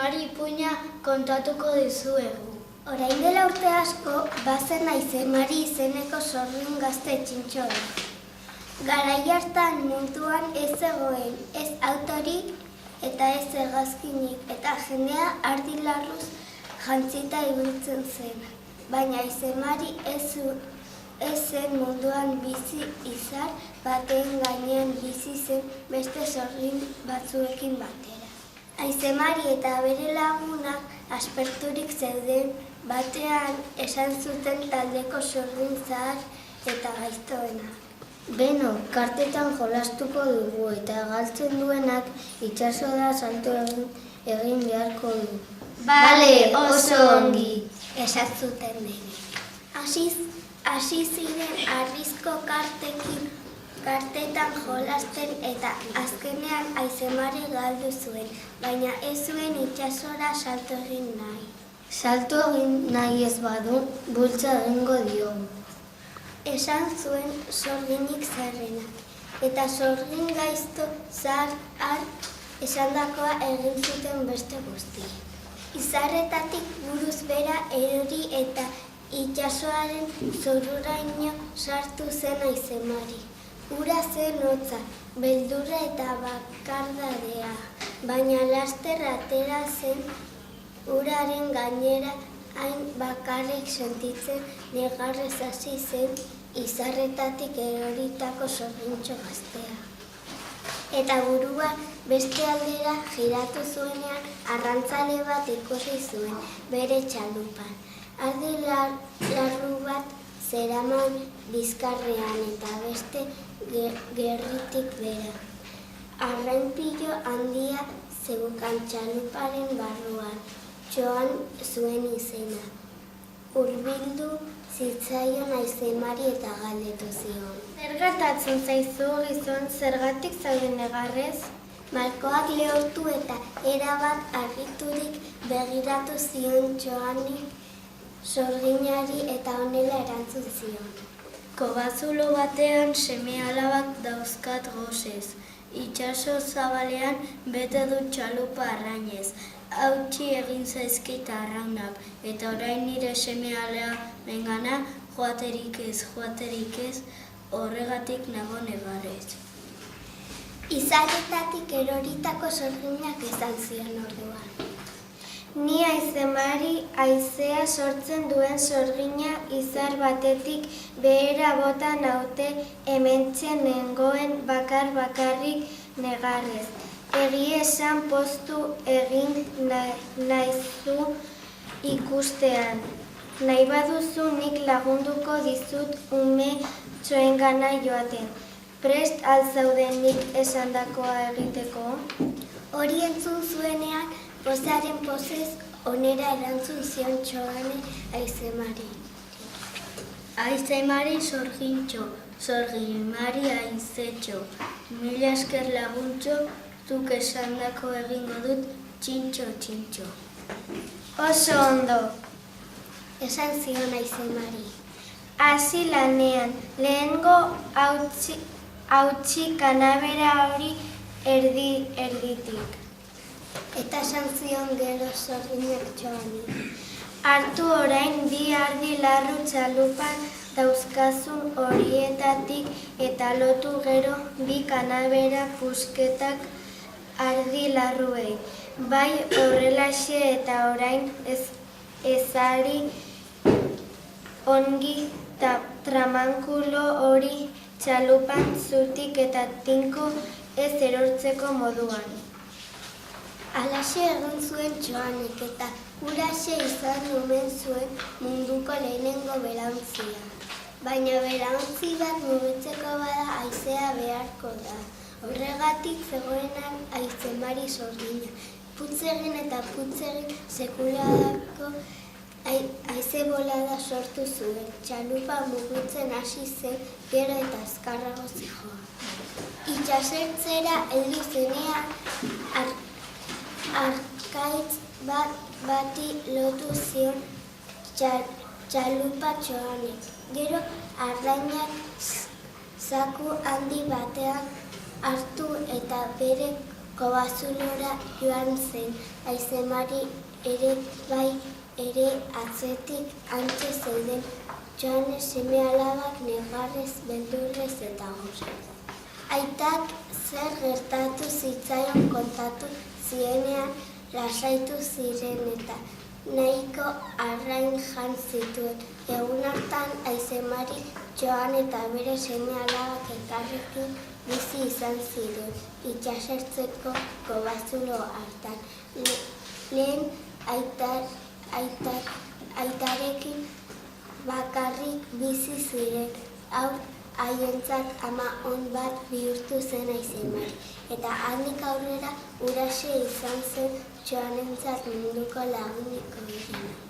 Aizemari ipuina kontatuko dizuegu. Orain dela urte asko, bazen Aizemari izeneko sorgin gazte txintxo bat. Garai hartan munduan ez zegoen, ez autorik eta ez hegazkinik, eta jendea ardi larruz jantzita ibiltzen zen. Baina Aizemari ez zen munduan bizi izar baten gainean bizi zen beste sorgin batzuekin batera. Aizemari eta bere lagunak asperturik zeuden batean esan zuten taldeko sorgin zahar eta gaiztoena. Beno, kartetan jolastuko dugu eta galtzen duenak itsasora salto egin beharko du. Bale, oso ongi, esan zuten denek. Hasi ziren arrizko kartetan jolasten eta azkenean Aizemari galdu zuen, baina ez zuen itsasora salto egin nahi. Salto egin nahi ez badu, bultza egingo diogu. Esan zuen sorginik zaharrena, eta sorgin gaizto zahar esandakoa egin zuten beste guzti. Izarretatik buruz bera erori eta itsasoaren zoruraino sartu zen Aizemari. Ura zen hotza, beldurra eta bakardadea, baina laster atera zen uraren gainera hain bakarrik sentitzen negarrez hasi zen izarretatik eroritako sorgintxo gaztea. Eta burua beste aldera giratu zuenean arrantzale bat ikusi zuen bere txalupan. Ardi larru bat zeraman bizkarrean eta beste gerritik bera. Arrainpilo handia zeukan txaluparen barruan, joan zuen izena. Hurbildu zitzaion Aizemari eta galdetu zion. Zer gertatzen zaizu gizon, zergatik zaude negarrez? Malkoak lehortu eta erabat harriturik begiratu zion Joanek sorginari eta honela erantzun zion. Kobazulo batean seme-alabak dauzkat gosez. Itsaso zabalean bete dut txalupa arrainez. Hautsi egin zaizkit arraunak, eta orain nire seme-alabengana joaterik ez, horregatik nago negarrez. Izarretatik eroritako sorginak esan zion orduan. Ni Aizemari haizea sortzen duen sorgina izar batetik behera bota naute hementxe nengoen bakarrik negarrez. Egia esan poztu egin naizu ikustean. Nahi baduzu nik lagunduko dizut ume txoengana joaten. Prest alzaudenik esandakoa egiteko? Hori entzun zuenean, pozaren pozez onera erantzun zion Joane Aizemari. Aizemari sorgintxo, sorgimari aizetxo. Mila esker laguntxo, zuk esandako egingo dut txintxo. Oso ondo, esan zion Aizemari. Hasi lanean, lehengo hautsi kanabera hori erditik. Eta esan zion gero sorginak Joani. Hartu orain bi ardi larru txalupan dauzkazun horietatik eta lotu gero bi kanabera pusketak ardi larruei. Bai horrelaxe eta orain ezari ongi tramankulo hori txalupan zutik eta tinko ez erortzeko moduan. Alaxe egin zuen Joanek eta huraxe izan omen zuen munduko lehenengo belauntzia. Baina belauntzi bat mugitzeko bada haizea beharko da. Horregatik zegoenan Aizemari sorgina. Putzegin eta putzegin sekuladako haize bolada sortu zuen. Txalupa mugitzen hasi zen gero eta azkarrago zihoa. Itsasertzera heldu zenean arkaitz bati lotu zion txalupa Joanek. Gero arrainak zaku handi batean hartu eta bere Kobazulora joan zen, Aizemari ere bai ere atzetik antxe zeuden, Joane seme-alabak negarrez, beldurrez eta gozez. Aitak zer gertatu zitzaion kontatu zienean lasaitu ziren eta nahiko arrain jan zituen. Egun hartan Aizemari, Joan eta bere seme-alabak elkarrekin bizi izan ziren, itsasertzeko kobazulo hartan. Lehen aitarekin bakarrik bizi ziren, haientzat ama on bat bihurtu zen Aizemari. Eta handik aurrera huraxe izan zen Joanentzat munduko lagunik onena.